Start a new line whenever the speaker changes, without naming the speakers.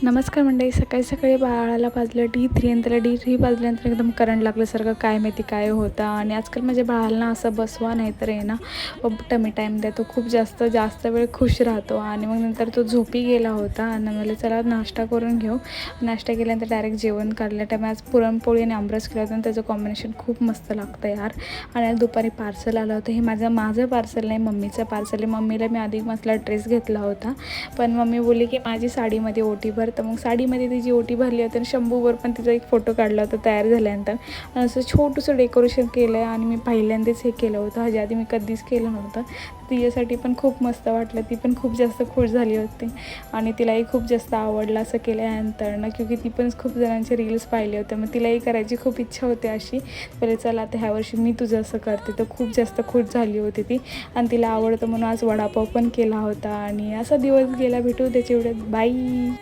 नमस्कार मंडळी. सकाळी सकाळी बाळाला पाजलं D3 आणि त्याला D3 पाजल्यानंतर एकदम करंट लागल्यासारखं काय माहिती काय होतं. आणि आजकाल माझ्या बाळाला असं बसवा नाही तर आहे ना टमी टाईम द्या. तो खूप जास्त वेळ खुश राहतो. आणि मग नंतर तो झोपी गेला होता आणि मला चला नाश्ता करून घेऊ. नाश्ता केल्यानंतर डायरेक्ट जेवण काढलं. टाईम आज पुरणपोळी आणि आमरस केला होता आणि त्याचं कॉम्बिनेशन खूप मस्त लागतं यार. आणि आज दुपारी पार्सल आलं होतं. हे माझं पार्सल नाही, मम्मीचं पार्सल आहे. मम्मीला मी अधिक मासाला ड्रेस घेतला होता, पण मम्मी बोलली की माझी साडीमध्ये ओटी भर. तर मग साडीमध्ये तिची ओटी भरली होती आणि शंभूवर पण तिचा एक फोटो काढला होता तयार झाल्यानंतर. आणि असं छोटंसं डेकोरेशन केलं आहे आणि मी पहिल्यांदाच हे केलं होतं. ह्याच्या आधी मी कधीच केलं नव्हतं. तिच्यासाठी पण खूप मस्त वाटलं. ती पण खूप जास्त खुश झाली होती आणि तिलाही खूप जास्त आवडलं असं केल्यानंतर क्योंकि ती पण खूप जणांचे रील्स पाहिले होते. मग तिलाही करायची खूप इच्छा होती अशी. पहिले चला आता ह्या वर्षी मी तुझं असं करते. तर खूप जास्त खुश झाली होती ती आणि तिला आवडतं म्हणून आज वडापाव पण केला होता. आणि असा दिवस गेला. भेटू त्याच्या एवढ्यात. बाई.